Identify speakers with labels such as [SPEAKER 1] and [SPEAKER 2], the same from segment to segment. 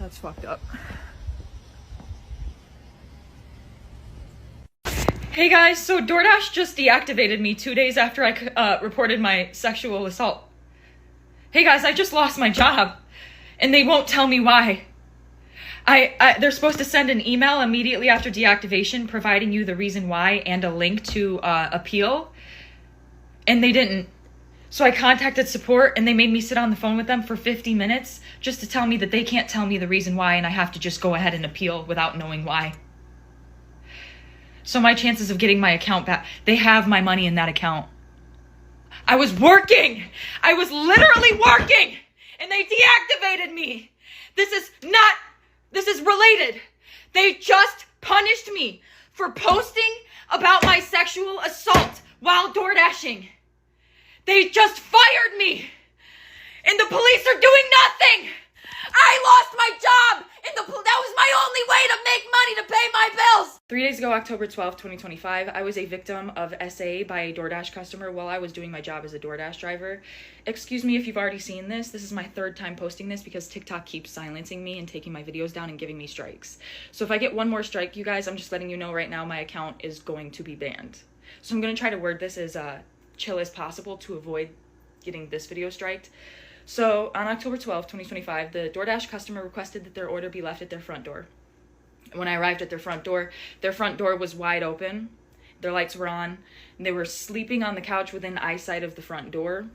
[SPEAKER 1] That's fucked up. Hey guys, so DoorDash just deactivated me 2 days after I reported my sexual assault. Hey guys, I just lost my job and they won't tell me why. They're supposed to send an email immediately after deactivation providing you the reason why and a link to appeal, and they didn't. So I contacted support and they made me sit on the phone with them for 50 minutes just to tell me that they can't tell me the reason why and I have to just go ahead and appeal without knowing why. So my chances of getting my account back, they have my money in that account. I was working. I was literally working and they deactivated me. This is related. They just punished me for posting about my sexual assault while door dashing. They just fired me and the police are doing nothing. I lost my job and that was my only way to make money to pay my bills. 3 days ago, October 12th, 2025, I was a victim of SA by a DoorDash customer while I was doing my job as a DoorDash driver. Excuse me if you've already seen this. This is my third time posting this because TikTok keeps silencing me and taking my videos down and giving me strikes. So if I get one more strike, you guys, I'm just letting you know right now my account is going to be banned. So I'm going to try to word this as chill as possible to avoid getting this video striked. So on October 12th, 2025, the DoorDash customer requested that their order be left at their front door. When I arrived at their front door was wide open, their lights were on, and they were sleeping on the couch within eyesight of the front door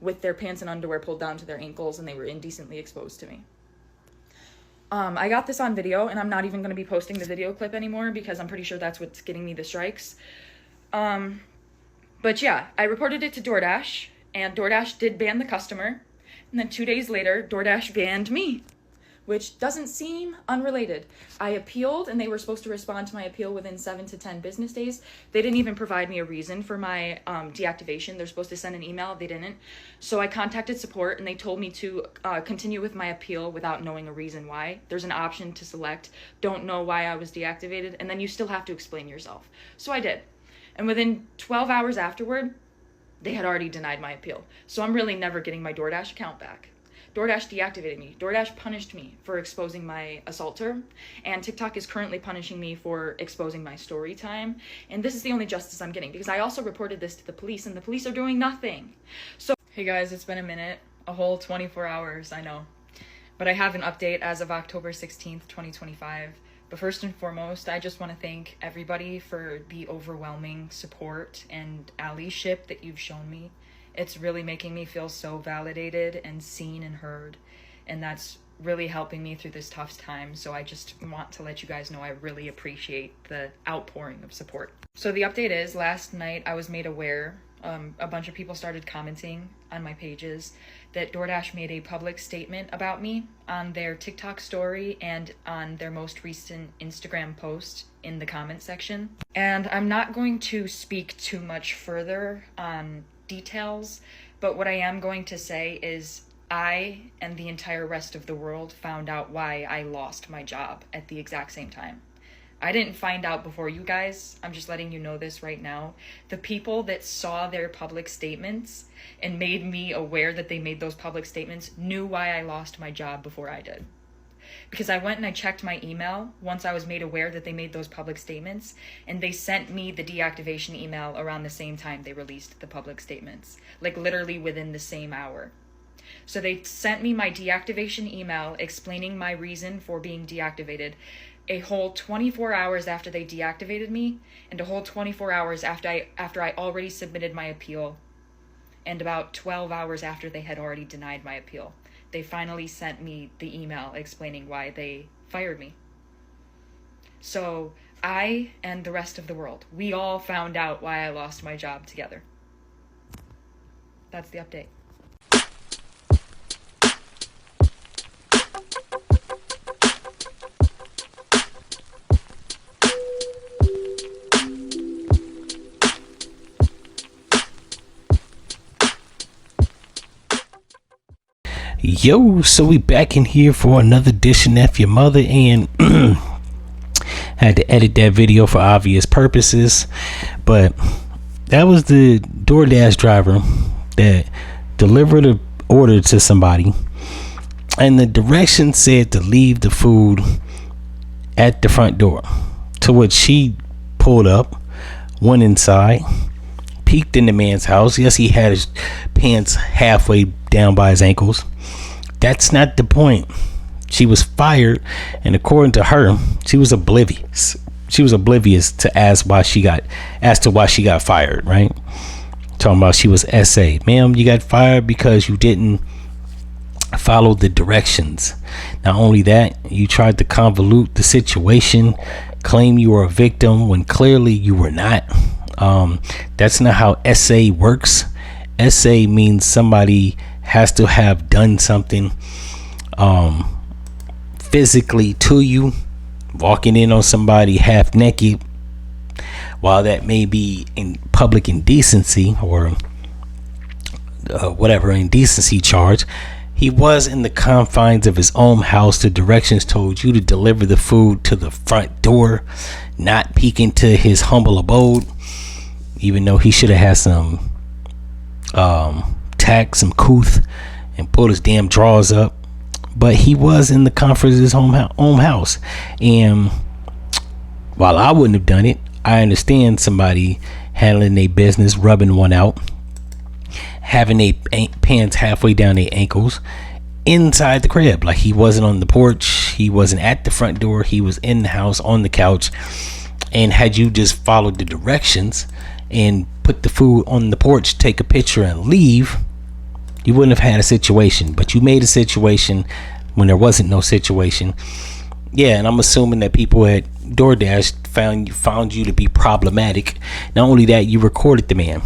[SPEAKER 1] with their pants and underwear pulled down to their ankles, and they were indecently exposed to me. I got this on video, and I'm not even going to be posting the video clip anymore because I'm pretty sure that's what's getting me the strikes. But yeah, I reported it to DoorDash, and DoorDash did ban the customer. And then 2 days later, DoorDash banned me, which doesn't seem unrelated. I appealed, and they were supposed to respond to my appeal within 7 to 10 business days. They didn't even provide me a reason for my deactivation. They're supposed to send an email. They didn't. So I contacted support, and they told me to continue with my appeal without knowing a reason why. There's an option to select, don't know why I was deactivated, and then you still have to explain yourself. So I did. And within 12 hours afterward, they had already denied my appeal. So I'm really never getting my DoorDash account back. DoorDash deactivated me. DoorDash punished me for exposing my assaulter. And TikTok is currently punishing me for exposing my story time. And this is the only justice I'm getting because I also reported this to the police and the police are doing nothing. So, hey guys, it's been a minute. A whole 24 hours, I know. But I have an update as of October 16th, 2025. But first and foremost, I just want to thank everybody for the overwhelming support and allyship that you've shown me. It's really making me feel so validated and seen and heard. And that's really helping me through this tough time. So I just want to let you guys know I really appreciate the outpouring of support. So the update is, last night I was made aware, a bunch of people started commenting on my pages that DoorDash made a public statement about me on their TikTok story and on their most recent Instagram post in the comment section. And I'm not going to speak too much further on details, but what I am going to say is I and the entire rest of the world found out why I lost my job at the exact same time. I didn't find out before you guys. I'm just letting you know this right now. The people that saw their public statements and made me aware that they made those public statements knew why I lost my job before I did. Because I went and I checked my email once I was made aware that they made those public statements, and they sent me the deactivation email around the same time they released the public statements, like literally within the same hour. So they sent me my deactivation email explaining my reason for being deactivated a whole 24 hours after they deactivated me, and a whole 24 hours after I already submitted my appeal, and about 12 hours after they had already denied my appeal. They finally sent me the email explaining why they fired me. So I and the rest of the world, we all found out why I lost my job together. That's the update.
[SPEAKER 2] Yo, so we back in here for another edition of F-ya-Motha, and had to edit that video for obvious purposes, but that was the DoorDash driver that delivered an order to somebody, And the directions said to leave the food at the front door. To which she pulled up, went inside, peeked in the man's house. Yes, he had his pants halfway down by his ankles. That's not the point. She was fired, and according to her, she was oblivious. She was oblivious to ask why she got fired, right? Talking about she was SA. Ma'am, you got fired because you didn't follow the directions. Not only that, you tried to convolute the situation, claim you were a victim when clearly you were not. That's not how SA works. SA means somebody has to have done something physically to you. Walking in on somebody half naked, while that may be in public indecency or whatever indecency charge, he was in the confines of his own house. The directions told you to deliver the food to the front door, not peek into his humble abode, even though he should have had some tact, some couth, and pulled his damn drawers up. But he was in the comfort of his own house. And while I wouldn't have done it, I understand somebody handling their business, rubbing one out, having their pants halfway down their ankles inside the crib. Like, he wasn't on the porch, he wasn't at the front door, he was in the house on the couch. And had you just followed the directions and put the food on the porch, take a picture and leave, you wouldn't have had a situation. But you made a situation when there wasn't no situation. Yeah, and I'm assuming that people at DoorDash found you to be problematic. Not only that, you recorded the man.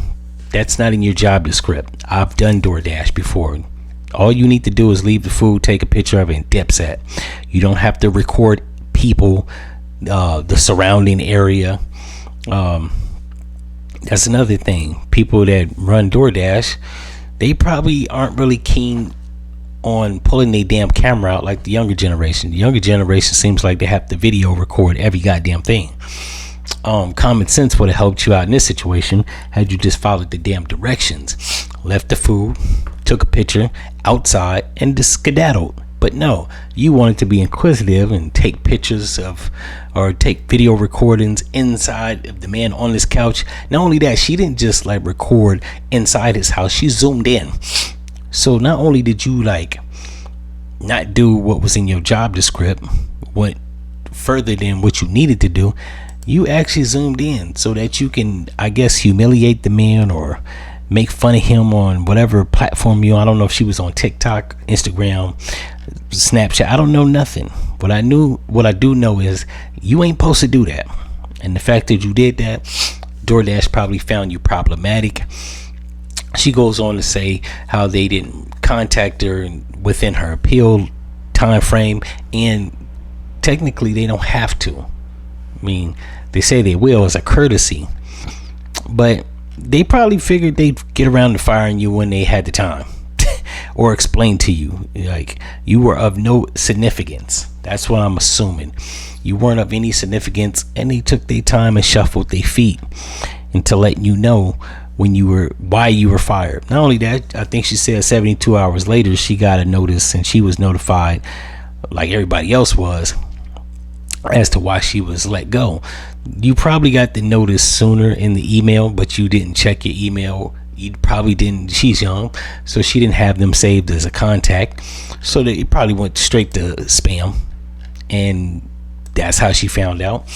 [SPEAKER 2] That's not in your job description. I've done DoorDash before. All you need to do is leave the food, take a picture of it, and dipset. You don't have to record people, the surrounding area. That's another thing. People that run DoorDash, they probably aren't really keen on pulling their damn camera out like the younger generation. The younger generation seems like they have to video record every goddamn thing. Common sense would have helped you out in this situation had you just followed the damn directions, left the food, took a picture outside, and just skedaddled. But no, you wanted to be inquisitive and take pictures of, or take video recordings inside of the man on his couch. Not only that, she didn't just like record inside his house, she zoomed in. So not only did you like not do what was in your job description, went further than what you needed to do, you actually zoomed in so that you can, I guess, humiliate the man or make fun of him on whatever platform I don't know if she was on TikTok, Instagram, Snapchat. I don't know nothing. What I do know is you ain't supposed to do that. And the fact that you did that, DoorDash probably found you problematic. She goes on to say how they didn't contact her within her appeal time frame, and technically they don't have to. I mean, they say they will as a courtesy, but they probably figured they'd get around to firing you when they had the time or explain to you like you were of no significance. That's what I'm assuming. You weren't of any significance, and they took their time and shuffled their feet into letting you know why you were fired. Not only that, I think she said 72 hours later she got a notice, and she was notified like everybody else was as to why she was let go. You probably got the notice sooner in the email, but you didn't check your email. You probably didn't. She's young, so she didn't have them saved as a contact, so that it probably went straight to spam, and that's how she found out,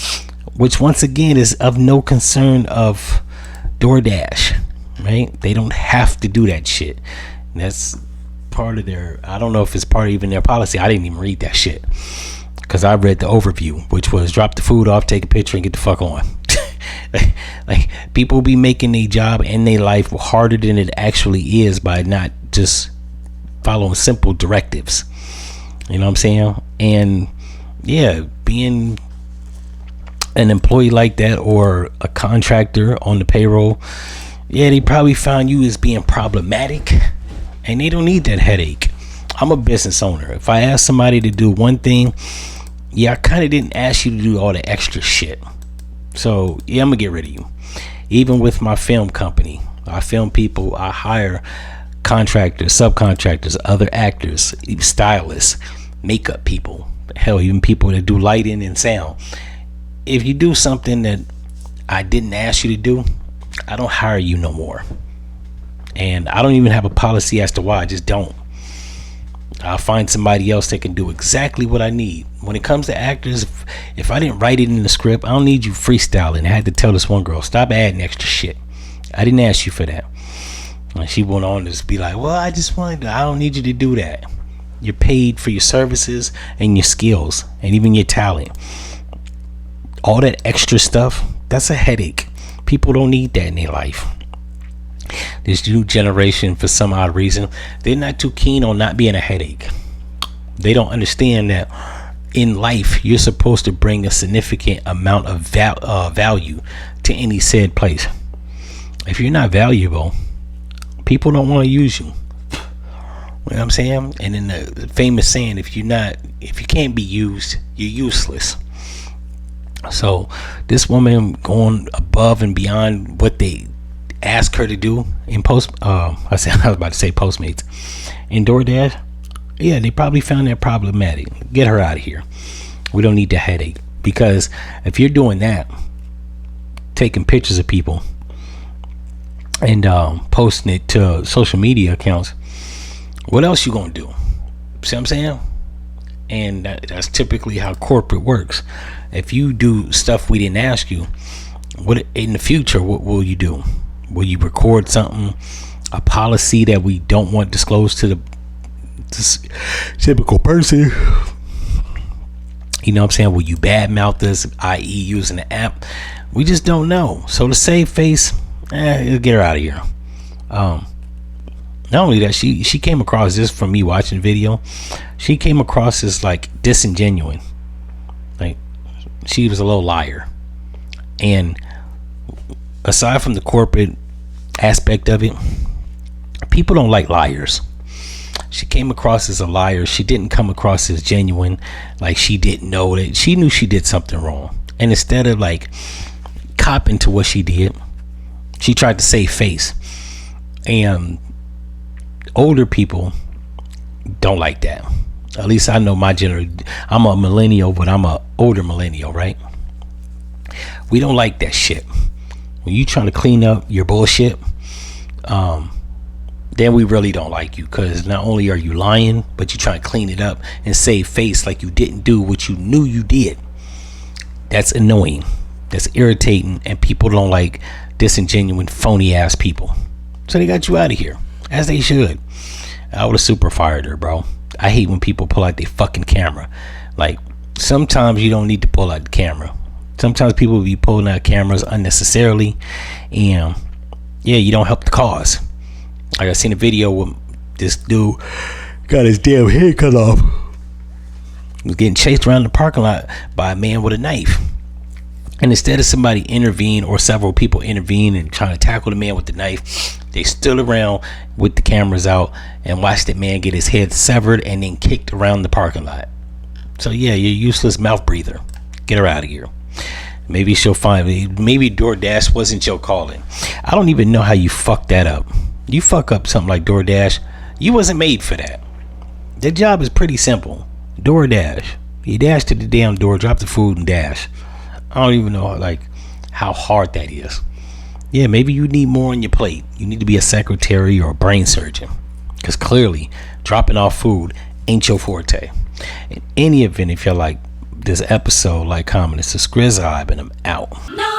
[SPEAKER 2] which once again is of no concern of DoorDash, right? They don't have to do that shit. That's part of their, I don't know if it's part of even their policy. I didn't even read that shit because I read the overview, which was drop the food off, take a picture, and get the fuck on. like people be making their job and their life harder than it actually is by not just following simple directives. You know what I'm saying? And yeah, being an employee like that or a contractor on the payroll, yeah, they probably found you as being problematic, and they don't need that headache. I'm a business owner. If I ask somebody to do one thing, yeah, I kind of didn't ask you to do all the extra shit. So yeah, I'm gonna get rid of you. Even with my film company, I film people, I hire contractors, subcontractors, other actors, stylists, makeup people, hell, even people that do lighting and sound. If you do something that I didn't ask you to do, I don't hire you no more. And I don't even have a policy as to why. I just don't. I'll find somebody else that can do exactly what I need. When it comes to actors, if I didn't write it in the script, I don't need you freestyling. I had to tell this one girl, stop adding extra shit. I didn't ask you for that. And she went on to just be like, well, I don't need you to do that. You're paid for your services and your skills and even your talent. All that extra stuff, that's a headache. People don't need that in their life. This new generation, for some odd reason, they're not too keen on not being a headache. They don't understand that in life, you're supposed to bring a significant amount of value to any said place. If you're not valuable, people don't want to use you. You know what I'm saying? And in the famous saying, if you can't be used, you're useless. So this woman going above and beyond what they ask her to do in I was about to say Postmates and DoorDash. Yeah, they probably found that problematic. Get her out of here. We don't need the headache, because if you're doing that, taking pictures of people and posting it to social media accounts, what else you gonna do? See what I'm saying? And that's typically how corporate works. If you do stuff we didn't ask you, what in the future, what will you do? Will you record something, a policy that we don't want disclosed to the typical person? You know what I'm saying? Will you badmouth us, i.e. using the app? We just don't know. So to save face, get her out of here. Not only that, she came across, this from me watching the video, she came across as like disingenuous. Like she was a little liar. And aside from the corporate aspect of it, people don't like liars. She came across as a liar. She didn't come across as genuine. Like she didn't know that she knew she did something wrong. And instead of like copping to what she did, she tried to save face. And older people don't like that. At least I know my generation. I'm a millennial, but I'm a older millennial, right? We don't like that shit. When you trying to clean up your bullshit, then we really don't like you, because not only are you lying, but you trying to clean it up and save face like you didn't do what you knew you did. That's annoying. That's irritating, and people don't like disingenuous, phony ass people. So they got you out of here, as they should. I would have super fired her, bro. I hate when people pull out their fucking camera. Like, sometimes you don't need to pull out the camera. Sometimes people be pulling out cameras unnecessarily, and yeah, you don't help the cause. Like I seen a video with this dude got his damn head cut off. He was getting chased around the parking lot by a man with a knife. And instead of somebody intervene, or several people intervene and trying to tackle the man with the knife, they stood around with the cameras out and watched that man get his head severed and then kicked around the parking lot. So yeah, you're a useless mouth breather. Get her out of here. Maybe she'll find me. Maybe DoorDash wasn't your calling. I don't even know how you fucked that up. You fuck up something like DoorDash, you wasn't made for that. That job is pretty simple. DoorDash. You dash to the damn door, drop the food, and dash. I don't even know like how hard that is. Yeah, maybe you need more on your plate. You need to be a secretary or a brain surgeon, because clearly dropping off food ain't your forte. In any event, if you like this episode, like, comment, it's a Skriz Vibe, and I'm out. No.